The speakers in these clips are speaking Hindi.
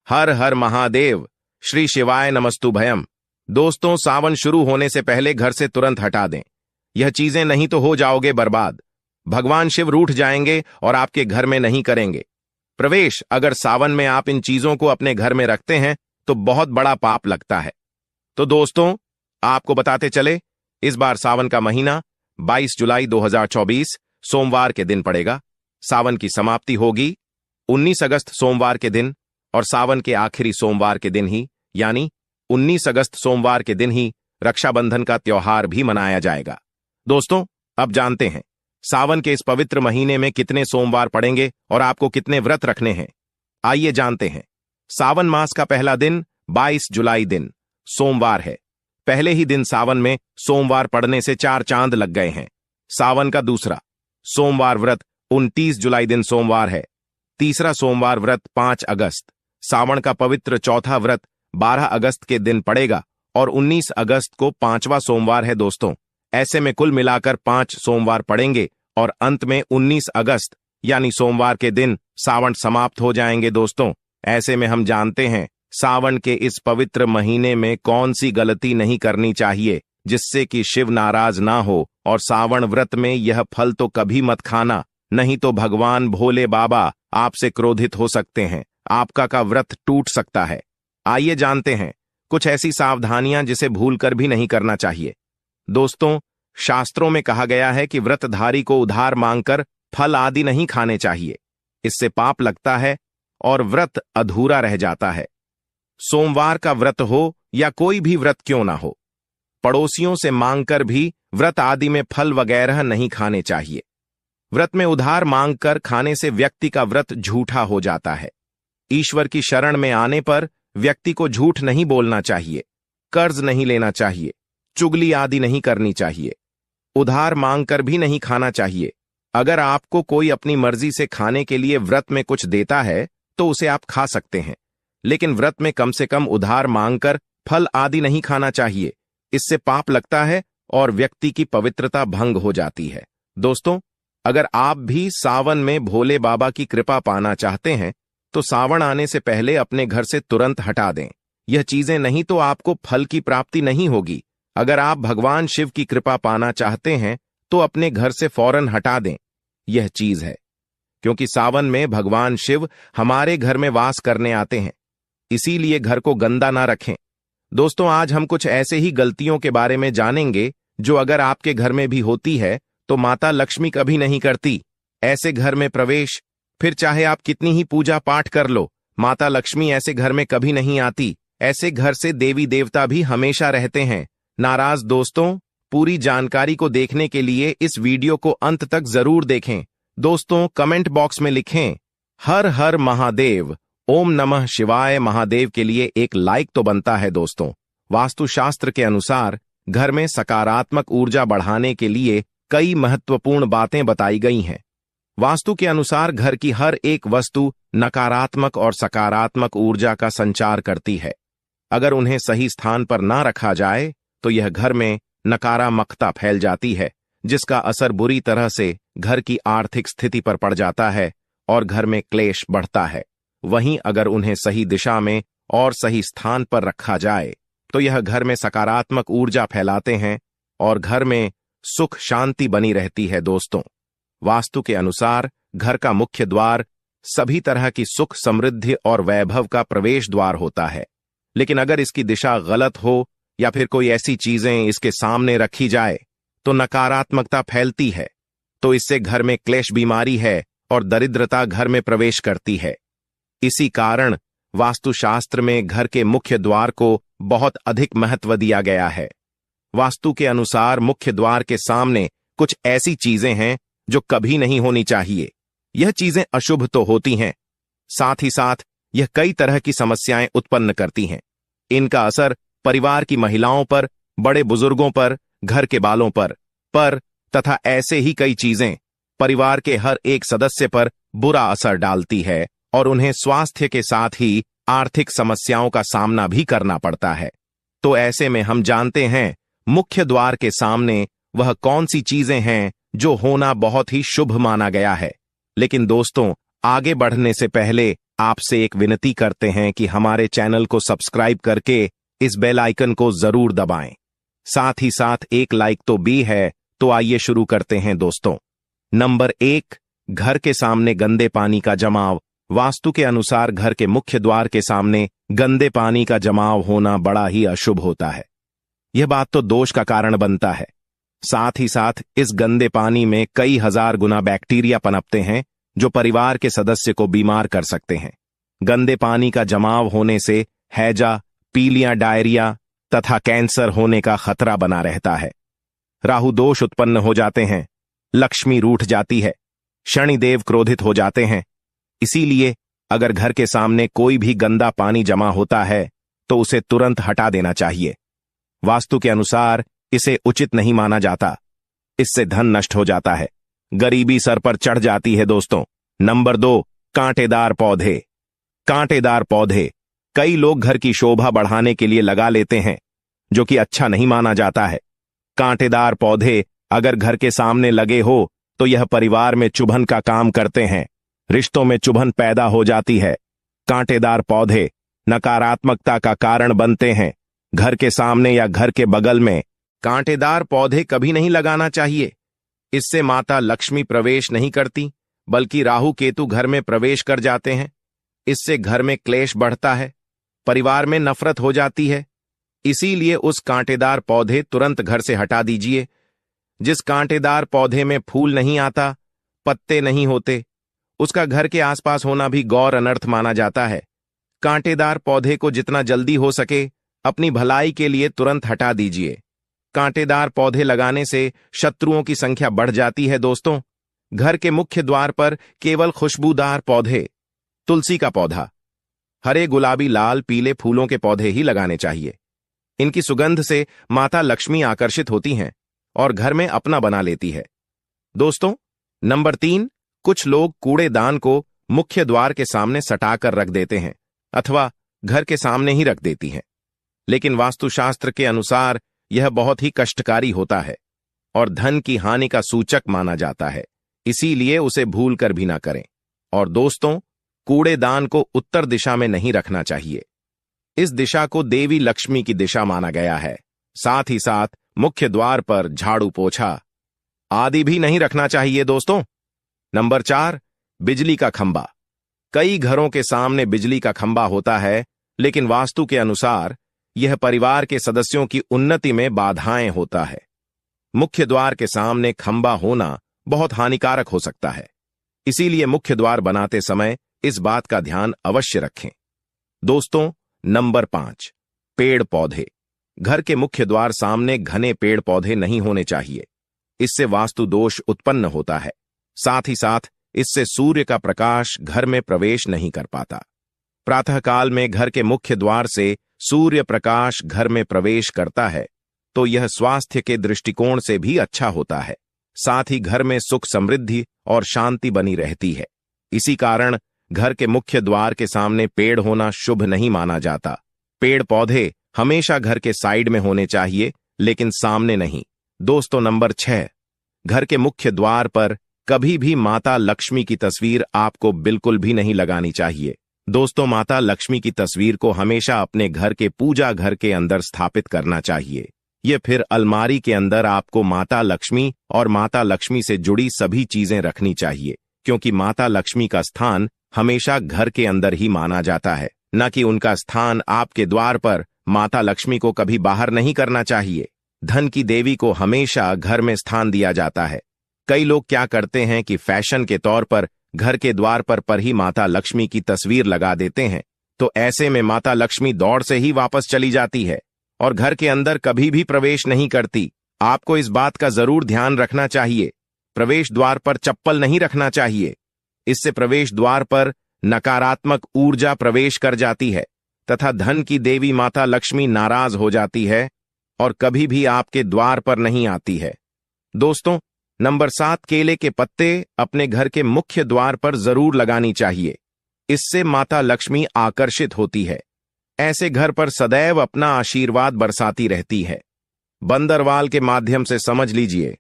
हर हर महादेव। श्री शिवाय नमस्तुभयम। दोस्तों, सावन शुरू होने से पहले घर से तुरंत हटा दें। यह चीजें नहीं तो हो जाओगे बर्बाद। भगवान शिव रूठ जाएंगे और आपके घर में नहीं करेंगे प्रवेश। अगर सावन में आप इन चीजों को अपने घर में रखते हैं तो बहुत बड़ा पाप लगता है। तो दोस्तों, आपको बताते चले, इस बार सावन का महीना 22 जुलाई 2024 सोमवार के दिन पड़ेगा। सावन की समाप्ति होगी 19 अगस्त सोमवार के दिन, और सावन के आखिरी सोमवार के दिन ही यानी 19 अगस्त सोमवार के दिन ही रक्षाबंधन का त्योहार भी मनाया जाएगा। दोस्तों, अब जानते हैं सावन के इस पवित्र महीने में कितने सोमवार पड़ेंगे और आपको कितने व्रत रखने हैं। आइए जानते हैं। सावन मास का पहला दिन 22 जुलाई दिन सोमवार है। पहले ही दिन सावन में सोमवार पड़ने से 4 चांद लग गए हैं। सावन का दूसरा सोमवार व्रत 29 जुलाई दिन सोमवार है। तीसरा सोमवार व्रत 5 अगस्त। सावन का पवित्र चौथा व्रत 12 अगस्त के दिन पड़ेगा और 19 अगस्त को 5वां सोमवार है। दोस्तों, ऐसे में कुल मिलाकर 5 सोमवार पड़ेंगे और अंत में 19 अगस्त यानी सोमवार के दिन सावन समाप्त हो जाएंगे। दोस्तों, ऐसे में हम जानते हैं सावन के इस पवित्र महीने में कौन सी गलती नहीं करनी चाहिए जिससे कि शिव नाराज ना हो। और सावन व्रत में यह फल तो कभी मत खाना, नहीं तो भगवान भोले बाबा आपसे क्रोधित हो सकते हैं। आपका का व्रत टूट सकता है। आइए जानते हैं कुछ ऐसी सावधानियां जिसे भूलकर भी नहीं करना चाहिए। दोस्तों, शास्त्रों में कहा गया है कि व्रतधारी को उधार मांगकर फल आदि नहीं खाने चाहिए। इससे पाप लगता है और व्रत अधूरा रह जाता है। सोमवार का व्रत हो या कोई भी व्रत क्यों ना हो, पड़ोसियों से मांगकर भी व्रत आदि में फल वगैरह नहीं खाने चाहिए। व्रत में उधार मांगकर खाने से व्यक्ति का व्रत झूठा हो जाता है। ईश्वर की शरण में आने पर व्यक्ति को झूठ नहीं बोलना चाहिए, कर्ज नहीं लेना चाहिए, चुगली आदि नहीं करनी चाहिए, उधार मांगकर भी नहीं खाना चाहिए। अगर आपको कोई अपनी मर्जी से खाने के लिए व्रत में कुछ देता है तो उसे आप खा सकते हैं, लेकिन व्रत में कम से कम उधार मांगकर फल आदि नहीं खाना चाहिए। इससे पाप लगता है और व्यक्ति की पवित्रता भंग हो जाती है। दोस्तों, अगर आप भी सावन में भोले बाबा की कृपा पाना चाहते हैं तो सावन आने से पहले अपने घर से तुरंत हटा दें। यह चीजें नहीं तो आपको फल की प्राप्ति नहीं होगी। अगर आप भगवान शिव की कृपा पाना चाहते हैं तो अपने घर से फौरन हटा दें। यह चीज है क्योंकि सावन में भगवान शिव हमारे घर में वास करने आते हैं, इसीलिए घर को गंदा ना रखें। दोस्तों, आज हम कुछ ऐसे ही गलतियों के बारे में जानेंगे जो अगर आपके घर में भी होती है तो माता लक्ष्मी कभी नहीं करती। ऐसे घर में प्रवेश, फिर चाहे आप कितनी ही पूजा पाठ कर लो, माता लक्ष्मी ऐसे घर में कभी नहीं आती। ऐसे घर से देवी देवता भी हमेशा रहते हैं नाराज। दोस्तों, पूरी जानकारी को देखने के लिए इस वीडियो को अंत तक जरूर देखें। दोस्तों, कमेंट बॉक्स में लिखें हर हर महादेव, ओम नमः शिवाय महादेव के लिए एक लाइक तो बनता है। दोस्तों, वास्तुशास्त्र के अनुसार घर में सकारात्मक ऊर्जा बढ़ाने के लिए कई महत्वपूर्ण बातें बताई गई हैं। वास्तु के अनुसार घर की हर एक वस्तु नकारात्मक और सकारात्मक ऊर्जा का संचार करती है। अगर उन्हें सही स्थान पर ना रखा जाए तो यह घर में नकारात्मकता फैल जाती है, जिसका असर बुरी तरह से घर की आर्थिक स्थिति पर पड़ जाता है और घर में क्लेश बढ़ता है। वहीं अगर उन्हें सही दिशा में और सही स्थान पर रखा जाए तो यह घर में सकारात्मक ऊर्जा फैलाते हैं और घर में सुख शांति बनी रहती है। दोस्तों, वास्तु के अनुसार घर का मुख्य द्वार सभी तरह की सुख समृद्धि और वैभव का प्रवेश द्वार होता है, लेकिन अगर इसकी दिशा गलत हो या फिर कोई ऐसी चीजें इसके सामने रखी जाए तो नकारात्मकता फैलती है। तो इससे घर में क्लेश, बीमारी है और दरिद्रता घर में प्रवेश करती है। इसी कारण वास्तुशास्त्र में घर के मुख्य द्वार को बहुत अधिक महत्व दिया गया है। वास्तु के अनुसार मुख्य द्वार के सामने कुछ ऐसी चीजें हैं जो कभी नहीं होनी चाहिए। यह चीजें अशुभ तो होती हैं, साथ ही साथ यह कई तरह की समस्याएं उत्पन्न करती हैं। इनका असर परिवार की महिलाओं पर, बड़े बुजुर्गों पर, घर के बालों पर तथा ऐसे ही कई चीजें परिवार के हर एक सदस्य पर बुरा असर डालती है और उन्हें स्वास्थ्य के साथ ही आर्थिक समस्याओं का सामना भी करना पड़ता है। तो ऐसे में हम जानते हैं मुख्य द्वार के सामने वह कौन सी चीजें हैं जो होना बहुत ही शुभ माना गया है। लेकिन दोस्तों, आगे बढ़ने से पहले आपसे एक विनती करते हैं कि हमारे चैनल को सब्सक्राइब करके इस बेल आइकन को जरूर दबाएं। साथ ही साथ एक लाइक तो भी है। तो आइए शुरू करते हैं दोस्तों। नंबर 1, घर के सामने गंदे पानी का जमाव। वास्तु के अनुसार घर के मुख्य द्वार के सामने गंदे पानी का जमाव होना बड़ा ही अशुभ होता है। यह बात तो दोष का कारण बनता है। साथ ही साथ इस गंदे पानी में कई हजार गुना बैक्टीरिया पनपते हैं जो परिवार के सदस्य को बीमार कर सकते हैं। गंदे पानी का जमाव होने से हैजा, पीलिया, डायरिया तथा कैंसर होने का खतरा बना रहता है। राहु दोष उत्पन्न हो जाते हैं, लक्ष्मी रूठ जाती है, शनिदेव क्रोधित हो जाते हैं। इसीलिए अगर घर के सामने कोई भी गंदा पानी जमा होता है तो उसे तुरंत हटा देना चाहिए। वास्तु के अनुसार इसे उचित नहीं माना जाता। इससे धन नष्ट हो जाता है, गरीबी सर पर चढ़ जाती है दोस्तों। नंबर 2, कांटेदार पौधे। कांटेदार पौधे कई लोग घर की शोभा बढ़ाने के लिए लगा लेते हैं, जो कि अच्छा नहीं माना जाता है। कांटेदार पौधे अगर घर के सामने लगे हो तो यह परिवार में चुभन का काम करते हैं, रिश्तों में चुभन पैदा हो जाती है। कांटेदार पौधे नकारात्मकता का कारण बनते हैं। घर के सामने या घर के बगल में कांटेदार पौधे कभी नहीं लगाना चाहिए। इससे माता लक्ष्मी प्रवेश नहीं करती, बल्कि राहु केतु घर में प्रवेश कर जाते हैं। इससे घर में क्लेश बढ़ता है, परिवार में नफरत हो जाती है। इसीलिए उस कांटेदार पौधे तुरंत घर से हटा दीजिए। जिस कांटेदार पौधे में फूल नहीं आता, पत्ते नहीं होते, उसका घर के आसपास होना भी गौर अनर्थ माना जाता है। कांटेदार पौधे को जितना जल्दी हो सके अपनी भलाई के लिए तुरंत हटा दीजिए। कांटेदार पौधे लगाने से शत्रुओं की संख्या बढ़ जाती है दोस्तों। घर के मुख्य द्वार पर केवल खुशबूदार पौधे, तुलसी का पौधा, हरे, गुलाबी, लाल, पीले फूलों के पौधे ही लगाने चाहिए। इनकी सुगंध से माता लक्ष्मी आकर्षित होती हैं और घर में अपना बना लेती है। दोस्तों, नंबर 3, कुछ लोग कूड़ेदान को मुख्य द्वार के सामने सटाकर रख देते हैं अथवा घर के सामने ही रख देती हैं। लेकिन वास्तुशास्त्र के अनुसार यह बहुत ही कष्टकारी होता है और धन की हानि का सूचक माना जाता है। इसीलिए उसे भूल कर भी ना करें। और दोस्तों, कूड़ेदान को उत्तर दिशा में नहीं रखना चाहिए। इस दिशा को देवी लक्ष्मी की दिशा माना गया है। साथ ही साथ मुख्य द्वार पर झाड़ू, पोछा आदि भी नहीं रखना चाहिए दोस्तों। नंबर 4, बिजली का खंबा। कई घरों के सामने बिजली का खंबा होता है, लेकिन वास्तु के अनुसार यह परिवार के सदस्यों की उन्नति में बाधाएं होता है। मुख्य द्वार के सामने खंबा होना बहुत हानिकारक हो सकता है। इसीलिए मुख्य द्वार बनाते समय इस बात का ध्यान अवश्य रखें। दोस्तों, नंबर 5, पेड़ पौधे। घर के मुख्य द्वार सामने घने पेड़ पौधे नहीं होने चाहिए। इससे वास्तु दोष उत्पन्न होता है। साथ ही साथ इससे सूर्य का प्रकाश घर में प्रवेश नहीं कर पाता। प्रातःकाल में घर के मुख्य द्वार से सूर्य प्रकाश घर में प्रवेश करता है तो यह स्वास्थ्य के दृष्टिकोण से भी अच्छा होता है। साथ ही घर में सुख, समृद्धि और शांति बनी रहती है। इसी कारण घर के मुख्य द्वार के सामने पेड़ होना शुभ नहीं माना जाता। पेड़ पौधे हमेशा घर के साइड में होने चाहिए, लेकिन सामने नहीं। दोस्तों, नंबर 6, घर के मुख्य द्वार पर कभी भी माता लक्ष्मी की तस्वीर आपको बिल्कुल भी नहीं लगानी चाहिए। दोस्तों, माता लक्ष्मी की तस्वीर को हमेशा अपने घर के पूजा घर के अंदर स्थापित करना चाहिए। ये फिर अलमारी के अंदर आपको माता लक्ष्मी और माता लक्ष्मी से जुड़ी सभी चीजें रखनी चाहिए, क्योंकि माता लक्ष्मी का स्थान हमेशा घर के अंदर ही माना जाता है, न कि उनका स्थान आपके द्वार पर। माता लक्ष्मी को कभी बाहर नहीं करना चाहिए। धन की देवी को हमेशा घर में स्थान दिया जाता है। कई लोग क्या करते हैं कि फैशन के तौर पर घर के द्वार पर ही माता लक्ष्मी की तस्वीर लगा देते हैं, तो ऐसे में माता लक्ष्मी दौड़ से ही वापस चली जाती है और घर के अंदर कभी भी प्रवेश नहीं करती। आपको इस बात का जरूर ध्यान रखना चाहिए। प्रवेश द्वार पर चप्पल नहीं रखना चाहिए। इससे प्रवेश द्वार पर नकारात्मक ऊर्जा प्रवेश कर जाती है तथा धन की देवी माता लक्ष्मी नाराज हो जाती है और कभी भी आपके द्वार पर नहीं आती है। दोस्तों, नंबर 7, केले के पत्ते अपने घर के मुख्य द्वार पर जरूर लगानी चाहिए। इससे माता लक्ष्मी आकर्षित होती है। ऐसे घर पर सदैव अपना आशीर्वाद बरसाती रहती है। बंदरवाल के माध्यम से समझ लीजिए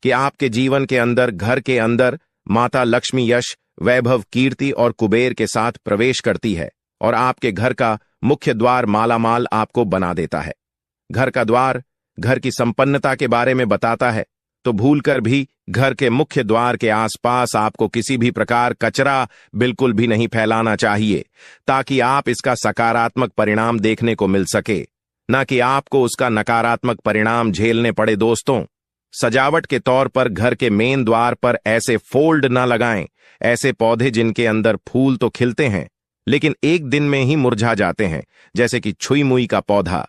कि आपके जीवन के अंदर, घर के अंदर माता लक्ष्मी यश, वैभव, कीर्ति और कुबेर के साथ प्रवेश करती है और आपके घर का मुख्य द्वार मालामाल आपको बना देता है। घर का द्वार घर की संपन्नता के बारे में बताता है, तो भूलकर भी घर के मुख्य द्वार के आसपास आपको किसी भी प्रकार कचरा बिल्कुल भी नहीं फैलाना चाहिए, ताकि आप इसका सकारात्मक परिणाम देखने को मिल सके, न कि आपको उसका नकारात्मक परिणाम झेलने पड़े। दोस्तों, सजावट के तौर पर घर के मेन द्वार पर ऐसे फोल्ड न लगाएं, ऐसे पौधे जिनके अंदर फूल तो खिलते हैं लेकिन एक दिन में ही मुरझा जाते हैं, जैसे कि छुई मुई का पौधा।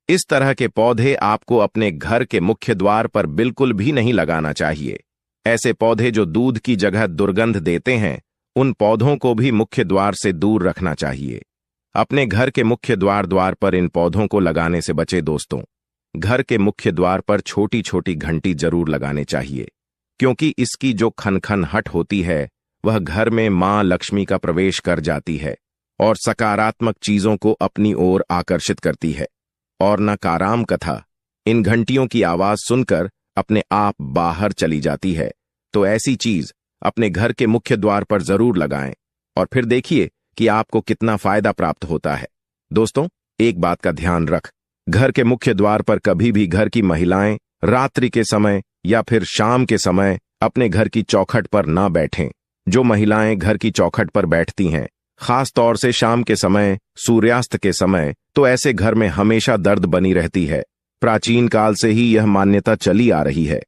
इस तरह के पौधे आपको अपने घर के मुख्य द्वार पर बिल्कुल भी नहीं लगाना चाहिए। ऐसे पौधे जो दूध की जगह दुर्गंध देते हैं, उन पौधों को भी मुख्य द्वार से दूर रखना चाहिए। अपने घर के मुख्य द्वार पर इन पौधों को लगाने से बचे। दोस्तों, घर के मुख्य द्वार पर छोटी छोटी घंटी जरूर लगाने चाहिए, क्योंकि इसकी जो खनखनाहट होती है वह घर में मां लक्ष्मी का प्रवेश कर जाती है और सकारात्मक चीजों को अपनी ओर आकर्षित करती है। और नकाराम कथा इन घंटियों की आवाज सुनकर अपने आप बाहर चली जाती है। तो ऐसी चीज अपने घर के मुख्य द्वार पर जरूर लगाएं और फिर देखिए कि आपको कितना फायदा प्राप्त होता है। दोस्तों, एक बात का ध्यान रख, घर के मुख्य द्वार पर कभी भी घर की महिलाएं रात्रि के समय या फिर शाम के समय अपने घर की चौखट पर ना बैठें। जो महिलाएं घर की चौखट पर बैठती हैं, खास तौर से शाम के समय, सूर्यास्त के समय, तो ऐसे घर में हमेशा दर्द बनी रहती है। प्राचीन काल से ही यह मान्यता चली आ रही है।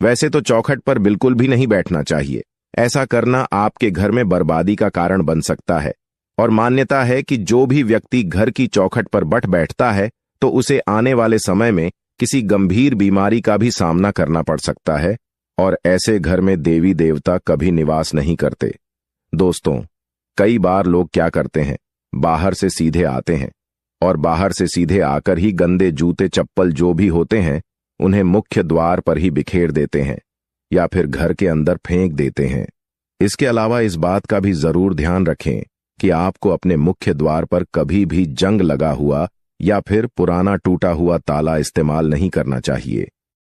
वैसे तो चौखट पर बिल्कुल भी नहीं बैठना चाहिए। ऐसा करना आपके घर में बर्बादी का कारण बन सकता है। और मान्यता है कि जो भी व्यक्ति घर की चौखट पर बैठता है तो उसे आने वाले समय में किसी गंभीर बीमारी का भी सामना करना पड़ सकता है, और ऐसे घर में देवी देवता कभी निवास नहीं करते। दोस्तों, कई बार लोग क्या करते हैं, बाहर से सीधे आते हैं और बाहर से सीधे आकर ही गंदे जूते चप्पल जो भी होते हैं उन्हें मुख्य द्वार पर ही बिखेर देते हैं या फिर घर के अंदर फेंक देते हैं। इसके अलावा इस बात का भी जरूर ध्यान रखें कि आपको अपने मुख्य द्वार पर कभी भी जंग लगा हुआ या फिर पुराना टूटा हुआ ताला इस्तेमाल नहीं करना चाहिए।